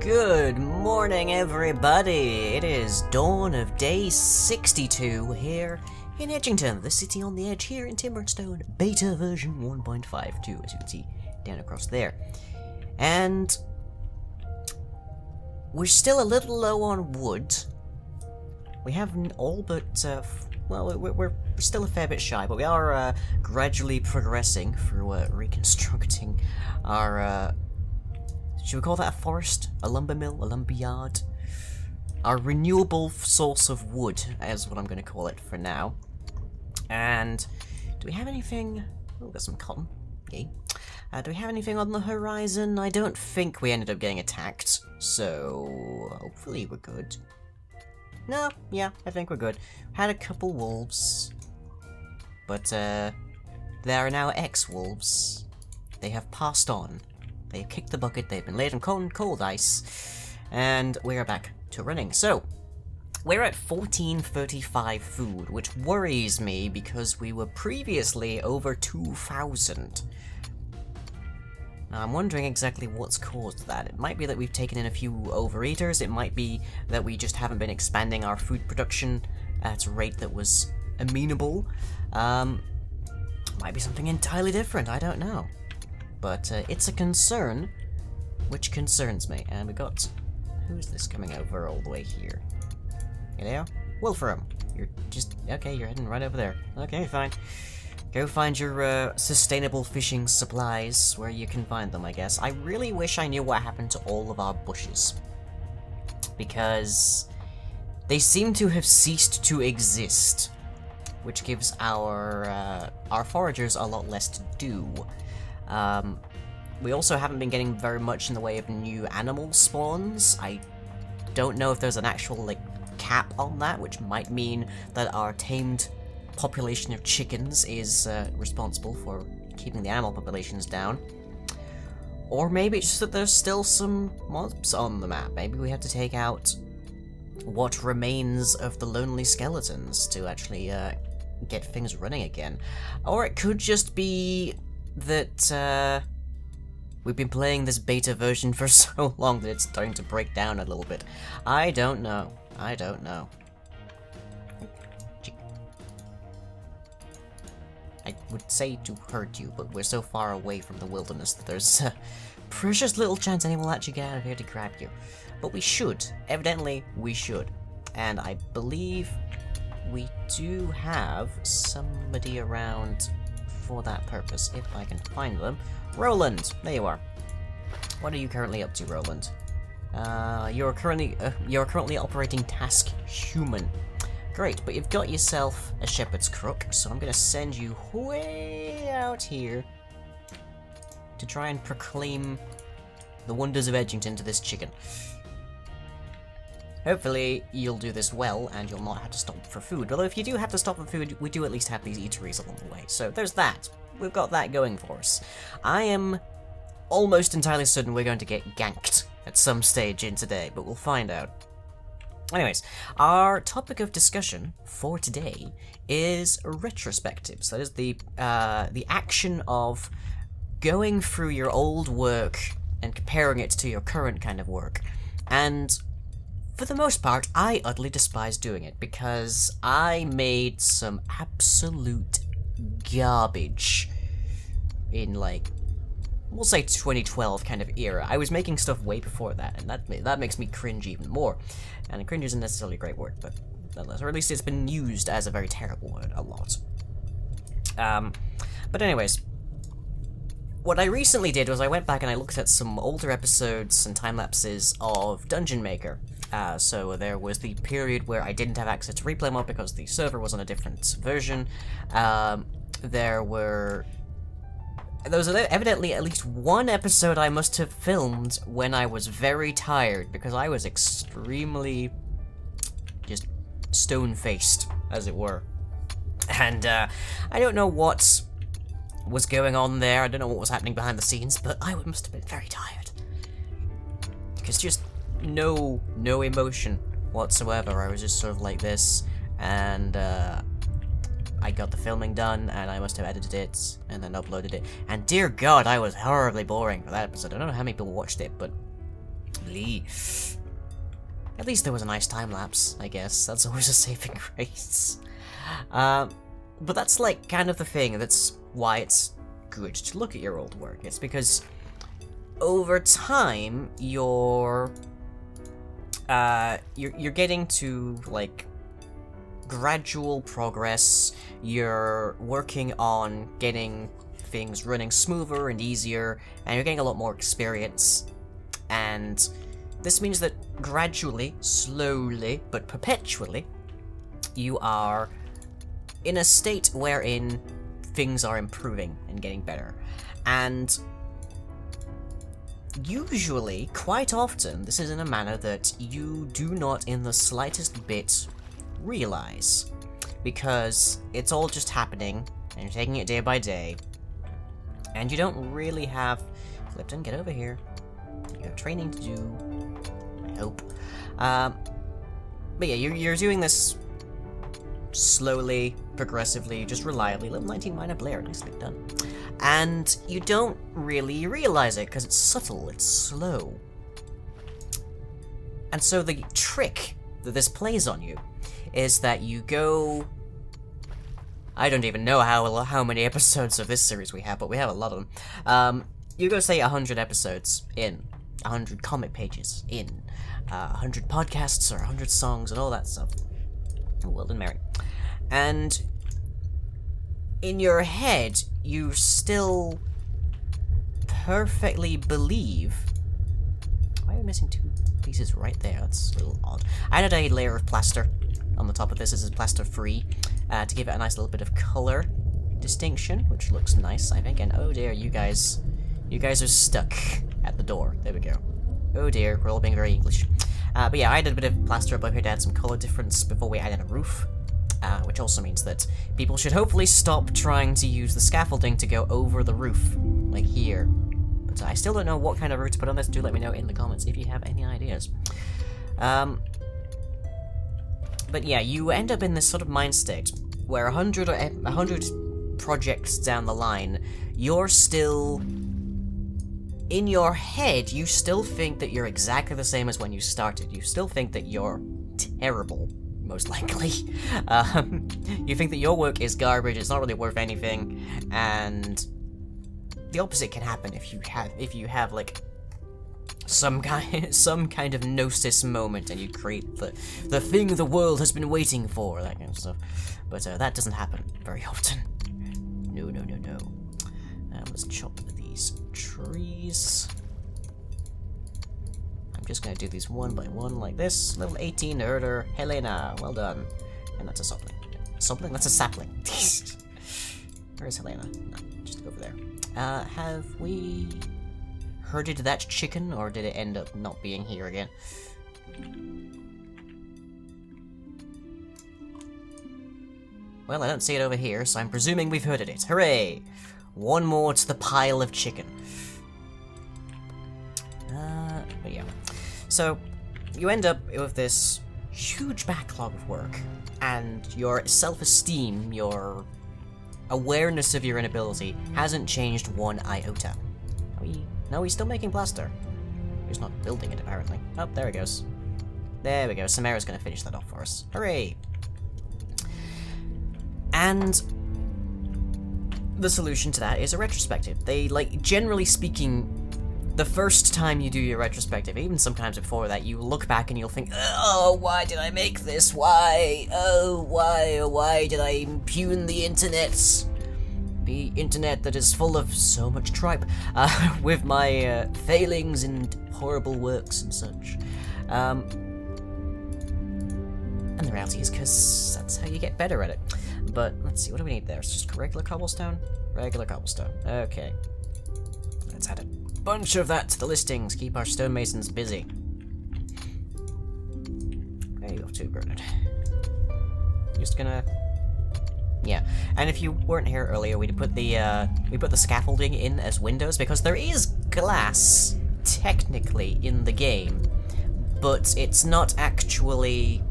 Good morning, everybody! It is dawn of day 62 here in Edgington, the city on the edge here in Timberstone, beta version 1.52, as you can see down across there. And we're still a little low on wood. We haven't all but, well, we're still a fair bit shy, but we are gradually progressing through reconstructing our, should we call that a forest? A lumber mill? A lumber yard? Our renewable source of wood is what I'm going to call it for now. And do we have anything? Oh, got some cotton. Yay. Do we have anything on the horizon? I don't think we ended up getting attacked, so hopefully we're good. No, yeah, I think we're good. Had a couple wolves, but there are now ex-wolves. They have passed on. They've kicked the bucket, they've been laid on cold ice, and we're back to running. So, we're at 1435 food, which worries me because we were previously over 2,000. Now, I'm wondering exactly what's caused that. It might be that we've taken in a few overeaters, it might be that we just haven't been expanding our food production at a rate that was amenable. Might be something entirely different, I don't know. But it's a concern, which concerns me. And we got... who's this coming over all the way here? You there? Wolfram! You're just... okay, you're heading right over there. Okay, fine. Go find your sustainable fishing supplies where you can find them, I guess. I really wish I knew what happened to all of our bushes. Because they seem to have ceased to exist. Which gives our foragers a lot less to do. We also haven't been getting very much in the way of new animal spawns. I don't know if there's an actual, like, cap on that, which might mean that our tamed population of chickens is responsible for keeping the animal populations down. Or maybe it's just that there's still some mobs on the map. Maybe we have to take out what remains of the lonely skeletons to actually get things running again. Or it could just be that we've been playing this beta version for so long that it's starting to break down a little bit. I don't know. I don't know. I would say to hurt you, but we're so far away from the wilderness that there's a precious little chance anyone will actually get out of here to grab you. But we should. Evidently, we should. And I believe we do have somebody around for that purpose, if I can find them. Roland! There you are. What are you currently up to, Roland? You're currently operating task human. Great, but you've got yourself a shepherd's crook, so I'm gonna send you way out here to try and proclaim the wonders of Edgington to this chicken. Hopefully, you'll do this well, and you'll not have to stop for food. Although if you do have to stop for food, we do at least have these eateries along the way. So there's that. We've got that going for us. I am almost entirely certain we're going to get ganked at some stage in today, but we'll find out. Anyways, our topic of discussion for today is retrospectives. That is the action of going through your old work and comparing it to your current kind of work. And for the most part, I utterly despise doing it, because I made some absolute garbage in, like, we'll say 2012 kind of era. I was making stuff way before that, and that makes me cringe even more. And cringe isn't necessarily a great word, but nonetheless, or at least it's been used as a very terrible word a lot. But anyways, what I recently did was I went back and I looked at some older episodes and time-lapses of Dungeon Maker. So there was the period where I didn't have access to replay mode because the server was on a different version. There was evidently at least one episode I must have filmed when I was very tired, because I was extremely just stone-faced, as it were. And I don't know what was going on there, I don't know what was happening behind the scenes, but I must have been very tired. Because just no emotion whatsoever. I was just sort of like this, and I got the filming done, and I must have edited it, and then uploaded it, and dear god, I was horribly boring for that episode. I don't know how many people watched it, but Lee. At least there was a nice time lapse, I guess. That's always a saving grace. But that's like kind of the thing. That's why it's good to look at your old work. It's because over time you're getting to like gradual progress. You're working on getting things running smoother and easier, and you're getting a lot more experience. And this means that gradually, slowly, but perpetually, you are in a state wherein things are improving and getting better. And usually, quite often, this is in a manner that you do not in the slightest bit realize. Because it's all just happening, and you're taking it day by day, and you don't really have... Lipton, get over here. You have training to do, I hope. But yeah, you're doing this slowly, progressively, just reliably. Level 19 minor Blair, nicely done. And you don't really realize it, because it's subtle, it's slow. And so the trick that this plays on you is that you go... I don't even know how many episodes of this series we have, but we have a lot of them. You go, say, 100 episodes in, 100 comic pages in, 100 podcasts or 100 songs and all that stuff. Well done, Mary. And in your head, you still perfectly believe... Why are we missing 2 pieces right there? That's a little odd. I added a layer of plaster on the top of this. This is plaster free to give it a nice little bit of color distinction, which looks nice, I think. And oh dear, you guys are stuck at the door. There we go. Oh dear, we're all being very English. But yeah, I added a bit of plaster above here to add some color difference before we added a roof, which also means that people should hopefully stop trying to use the scaffolding to go over the roof, like here. But I still don't know what kind of roof to put on this. Do let me know in the comments if you have any ideas. But yeah, you end up in this sort of mind state where 100 projects down the line, you're still... In your head, you still think that you're exactly the same as when you started. You still think that you're terrible, most likely. You think that your work is garbage, it's not really worth anything, and the opposite can happen if you have like some kind of gnosis moment and you create the thing the world has been waiting for, that kind of stuff. But that doesn't happen very often. No. Let's chop these trees. I'm just gonna do these one by one like this. Level 18 herder, Helena, well done. And that's a sapling. Sapling? That's a sapling. Where's Helena? No, just over there. Have we herded that chicken, or did it end up not being here again? Well, I don't see it over here, so I'm presuming we've herded it. Hooray! One more to the pile of chicken. But yeah. So, you end up with this huge backlog of work, and your self-esteem, your awareness of your inability, hasn't changed one iota. No, he's still making plaster. He's not building it, apparently. Oh, there he goes. There we go. Samara's gonna finish that off for us. Hooray! And the solution to that is a retrospective. They, like, generally speaking, the first time you do your retrospective, even sometimes before that, you look back and you'll think, oh, why did I make this? Why? Oh, why did I impugn the internet? The internet that is full of so much tripe, with my failings and horrible works and such. And the reality is, because that's how you get better at it. But, let's see, what do we need there? It's just regular cobblestone? Regular cobblestone. Okay. Let's add a bunch of that to the listings. Keep our stonemasons busy. There you go, too, Bernard. Just gonna... Yeah, and if you weren't here earlier, we put the scaffolding in as windows, because there is glass, technically, in the game, but it's not actually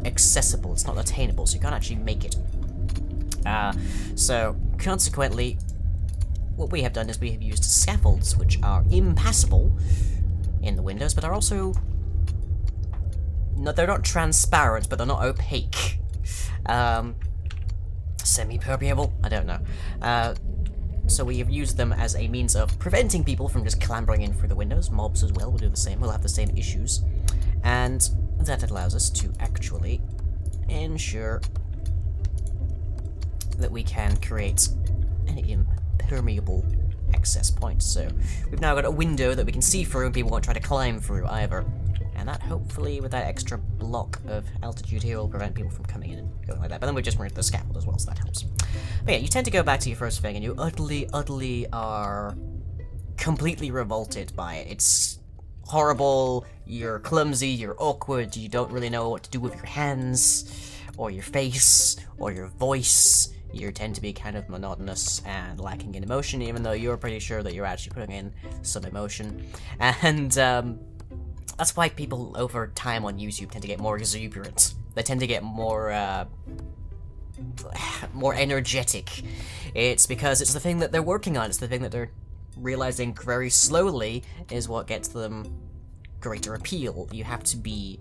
accessible, it's not attainable, so you can't actually make it. So, consequently, what we have done is we have used scaffolds, which are impassable in the windows, but are also... No, they're not transparent, but they're not opaque. Semi-permeable? I don't know. So we have used them as a means of preventing people from just clambering in through the windows. Mobs as well will do the same, will have the same issues. And that allows us to actually ensure that we can create an impermeable access point. So we've now got a window that we can see through and people won't try to climb through either. And that, hopefully, with that extra block of altitude here, will prevent people from coming in and going like that. But then we just removed the scaffold as well, so that helps. But yeah, you tend to go back to your first thing, and you utterly are completely revolted by it. It's horrible, you're clumsy, you're awkward, you don't really know what to do with your hands, or your face, or your voice. You tend to be kind of monotonous and lacking in emotion, even though you're pretty sure that you're actually putting in some emotion. And, that's why people over time on YouTube tend to get more exuberant. They tend to get more, more energetic. It's because it's the thing that they're working on, it's the thing that they're realizing very slowly is what gets them greater appeal. You have to be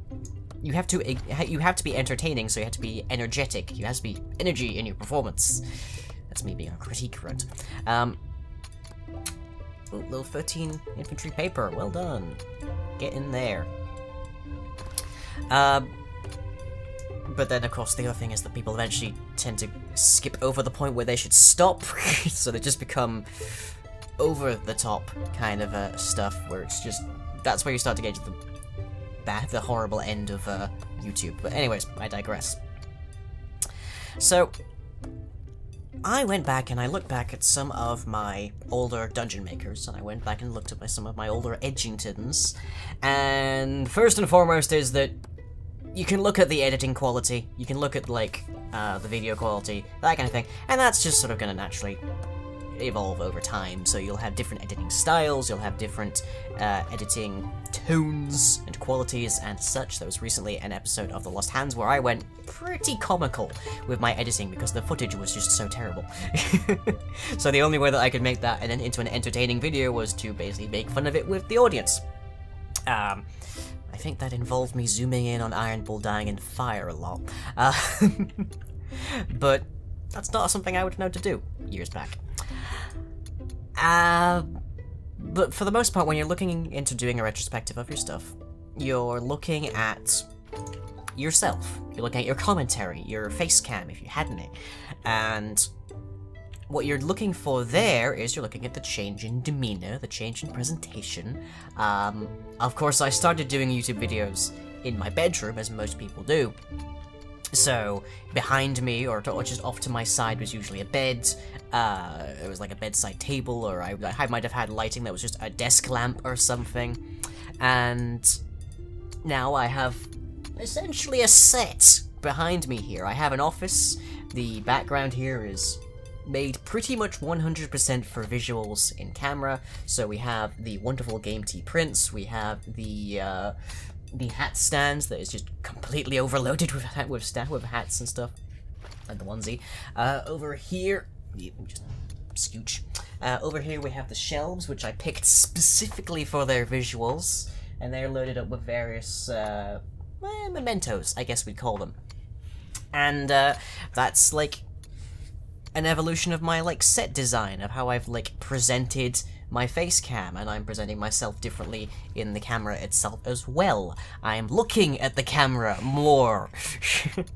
entertaining, so you have to be energetic. You have to be energy in your performance. That's me being a critique grunt. Level 13 infantry paper, well done. Get in there. But then, of course, the other thing is that people eventually tend to skip over the point where they should stop, so they just become over-the-top kind of stuff, where it's just... That's where you start to get to the horrible end of YouTube. But anyways, I digress. So, I went back and I looked back at some of my older dungeon makers, and I went back and looked at some of my older Edgingtons, and first and foremost is that you can look at the editing quality, you can look at, like, the video quality, that kind of thing, and that's just sort of gonna naturally evolve over time, so you'll have different editing styles, you'll have different editing tones and qualities and such. There was recently an episode of The Lost Hands where I went pretty comical with my editing because the footage was just so terrible. So the only way that I could make that into an entertaining video was to basically make fun of it with the audience. I think that involved me zooming in on Iron Bull dying in fire a lot. But that's not something I would know to do years back. But for the most part, when you're looking into doing a retrospective of your stuff, you're looking at yourself. You're looking at your commentary, your face cam, if you had any. And what you're looking for there is you're looking at the change in demeanor, the change in presentation. Of course, I started doing YouTube videos in my bedroom, as most people do. So, behind me, or just off to my side, was usually a bed. It was like a bedside table, or I might have had lighting that was just a desk lamp or something. And now I have essentially a set behind me here. I have an office. The background here is made pretty much 100% for visuals in camera. So we have the wonderful Game Tea prints. We have the hat stands that is just completely overloaded with hats and stuff, and the onesie. Over here, just scooch. Over here we have the shelves, which I picked specifically for their visuals, and they're loaded up with various mementos, I guess we'd call them. And that's like an evolution of my set design, of how I've presented my face cam, and I'm presenting myself differently in the camera itself as well. I'm looking at the camera more.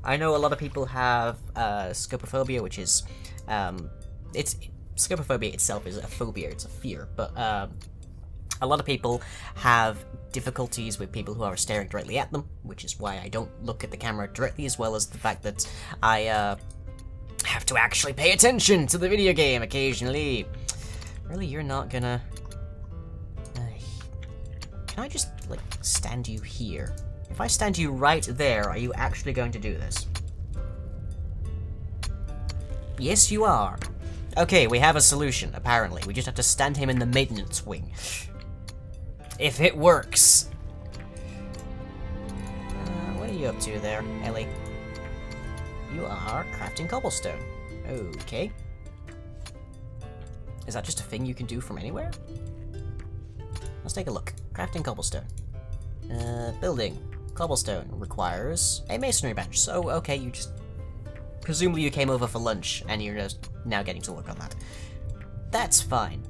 I know a lot of people have scopophobia, which is scopophobia itself is a phobia, it's a fear, but a lot of people have difficulties with people who are staring directly at them, which is why I don't look at the camera directly, as well as the fact that I have to actually pay attention to the video game occasionally. Really, you're not gonna... Can I just, stand you here? If I stand you right there, are you actually going to do this? Yes, you are. Okay, we have a solution, apparently. We just have to stand him in the maintenance wing. If it works. What are you up to there, Ellie? You are crafting cobblestone. Okay. Is that just a thing you can do from anywhere? Let's take a look. Crafting cobblestone. Building. Cobblestone requires a masonry bench. So, okay, you just... Presumably you came over for lunch, and you're just now getting to work on that. That's fine.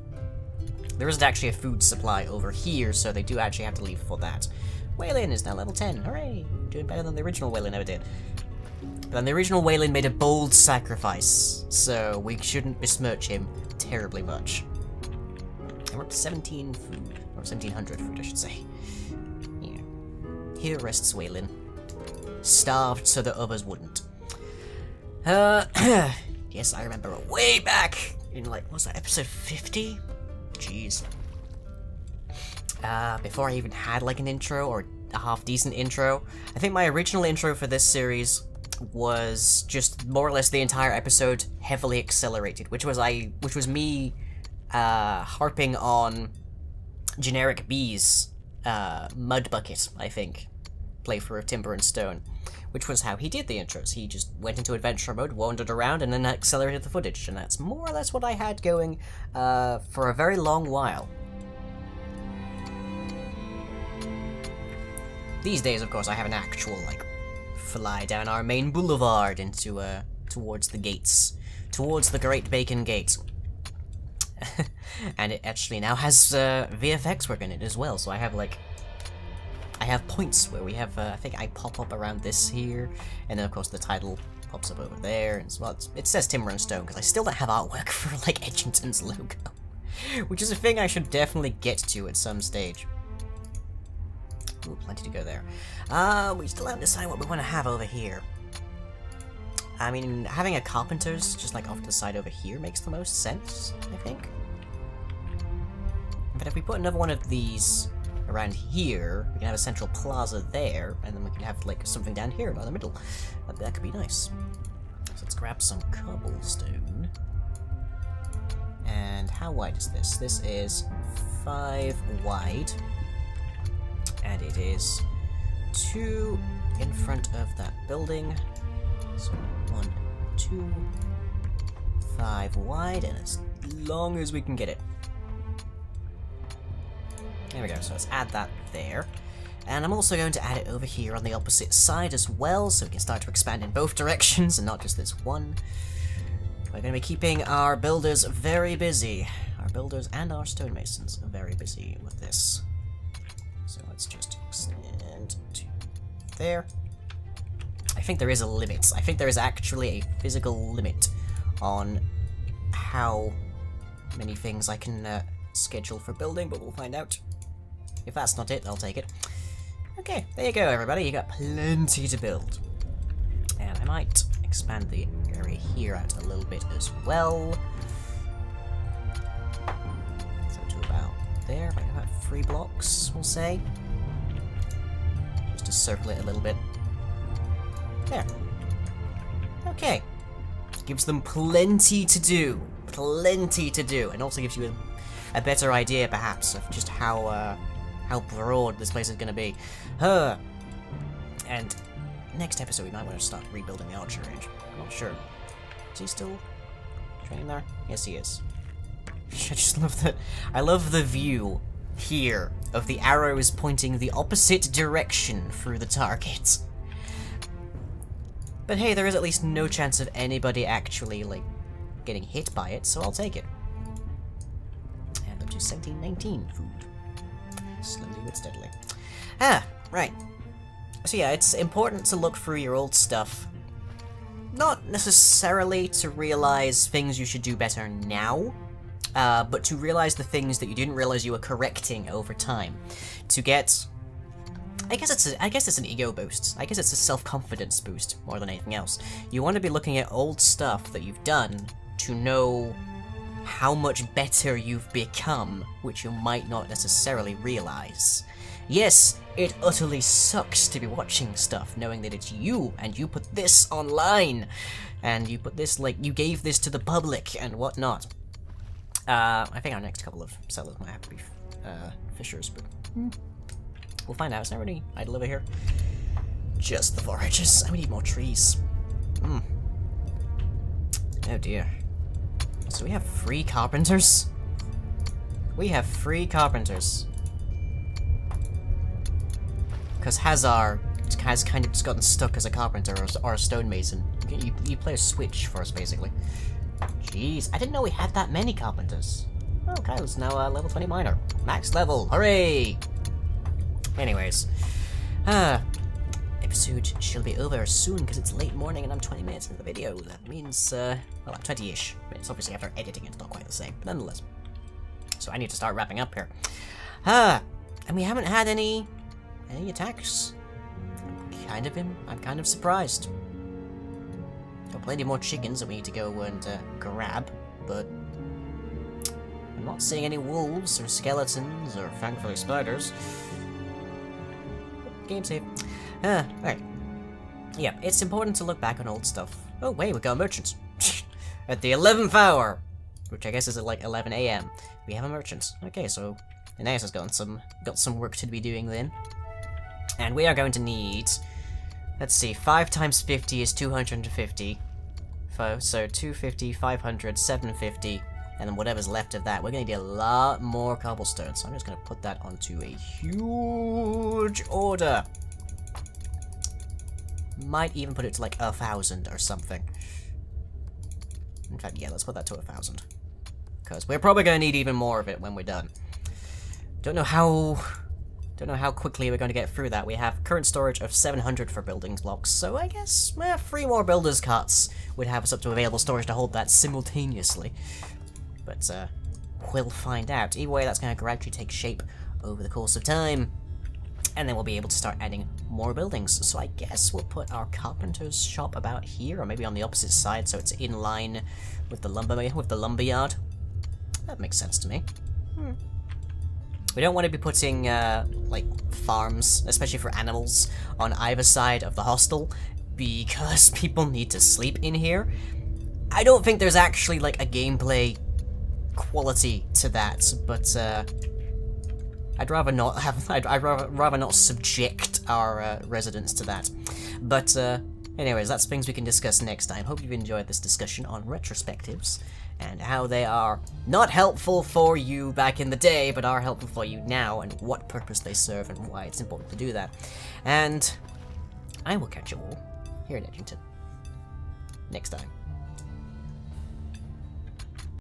There isn't actually a food supply over here, so they do actually have to leave for that. Waylon is now level 10. Hooray! Doing better than the original Waylon ever did. But then the original Waylon made a bold sacrifice, so we shouldn't besmirch him terribly much. And we're up to 17 food. Or 1700 food, I should say. Yeah. Here rests Waylon. Starved so that others wouldn't. Yes, I remember way back in, like, what's that, episode 50? Jeez. Before I even had, like, an intro, or a half-decent intro. I think my original intro for this series was just more or less the entire episode heavily accelerated, which was me, harping on Generic B's, Mud Bucket, I think, playthrough of Timber and Stone. Which was how he did the intros. He just went into adventure mode, wandered around, and then accelerated the footage. And that's more or less what I had going for a very long while. These days, of course, I have an actual, like, fly down our main boulevard into, towards the gates. Towards the Great Bacon Gate. And it actually now has VFX work in it as well, so I have, like... I have points where we have, I think I pop up around this here, and then of course the title pops up over there, and well, it says Timber and Stone, because I still don't have artwork for, like, Edgington's logo. Which is a thing I should definitely get to at some stage. Ooh, plenty to go there. We still haven't decided what we want to have over here. I mean, having a carpenter's just, like, off to the side over here makes the most sense, I think. But if we put another one of these around here, we can have a central plaza there, and then we can have, like, something down here by the middle. That could be nice. So let's grab some cobblestone. And how wide is this? This is 5 wide. And it is 2 in front of that building. So 1, 2, 5 wide, and as long as we can get it. There we go, so let's add that there. And I'm also going to add it over here on the opposite side as well, so we can start to expand in both directions and not just this one. We're going to be keeping our builders very busy. Our builders and our stonemasons are very busy with this. So let's just extend to there. I think there is a limit. I think there is actually a physical limit on how many things I can schedule for building, but we'll find out. If that's not it, I'll take it. Okay, there you go, everybody. You got plenty to build. And I might expand the area here out a little bit as well. So to about there, about 3 blocks, we'll say. Just to circle it a little bit. There. Okay. Gives them plenty to do. Plenty to do. And also gives you a better idea, perhaps, of just how broad this place is going to be. And next episode we might want to start rebuilding the archer range. I'm not sure. Is he still training there? Yes, he is. I just love that. I love the view here of the arrows pointing the opposite direction through the target. But hey, there is at least no chance of anybody actually, like, getting hit by it, so I'll take it. And up to 1719 food. Slowly but steadily. Ah, right. So yeah, it's important to look through your old stuff. Not necessarily to realize things you should do better now, but to realize the things that you didn't realize you were correcting over time. To get... I guess it's an ego boost. I guess it's a self-confidence boost more than anything else. You want to be looking at old stuff that you've done to know how much better you've become, which you might not necessarily realize. Yes, it utterly sucks to be watching stuff knowing that it's you, and you put this online, and you put this, like, you gave this to the public, and whatnot. I think our next couple of settlers might have to be, fishers, but we'll find out. It's not really idle over here. Just the forages, and we need more trees. Oh dear. So we have 3 carpenters? We have 3 carpenters. because Hazar has kind of just gotten stuck as a carpenter or a stonemason. You play a switch for us, basically. Jeez, I didn't know we had that many carpenters. Oh, Kyle's now a level 20 miner. Max level, hooray! Anyways, episode shall be over soon because it's late morning and I'm 20 minutes into the video. That means, well, I'm 20-ish minutes. Obviously, after editing, it's not quite the same, but nonetheless. So I need to start wrapping up here. And we haven't had any attacks. I'm kind of surprised. Got plenty more chickens that we need to go and grab, but I'm not seeing any wolves or skeletons or thankfully spiders. Game save. Right. Yeah, it's important to look back on old stuff. Oh wait, we got merchants. At the 11th hour, which I guess is at like 11 AM, we have a merchant. Okay, so Aeneas has got some work to be doing then. And we are going to need, let's see, 5 times 50 is 250. So 250, 500, 750, and then whatever's left of that. We're going to need a lot more cobblestone, so I'm just going to put that onto a huge order. Might even put it to like 1,000 or something. In fact, yeah, let's put that to 1,000. Because we're probably going to need even more of it when we're done. Don't know how quickly we're going to get through that. We have current storage of 700 for building blocks, so I guess 3 more builders' carts would have us up to available storage to hold that simultaneously. But we'll find out. Either way, that's going to gradually take shape over the course of time. And then we'll be able to start adding more buildings. So I guess we'll put our carpenter's shop about here, or maybe on the opposite side, so it's in line with the lumberyard. That makes sense to me. We don't want to be putting like farms, especially for animals, on either side of the hostel because people need to sleep in here. I don't think there's actually like a gameplay quality to that, but I'd rather not have. I'd rather not subject our residents to that. But anyways, that's things we can discuss next time. Hope you've enjoyed this discussion on retrospectives and how they are not helpful for you back in the day, but are helpful for you now, and what purpose they serve and why it's important to do that. And I will catch you all here in Edgington next time.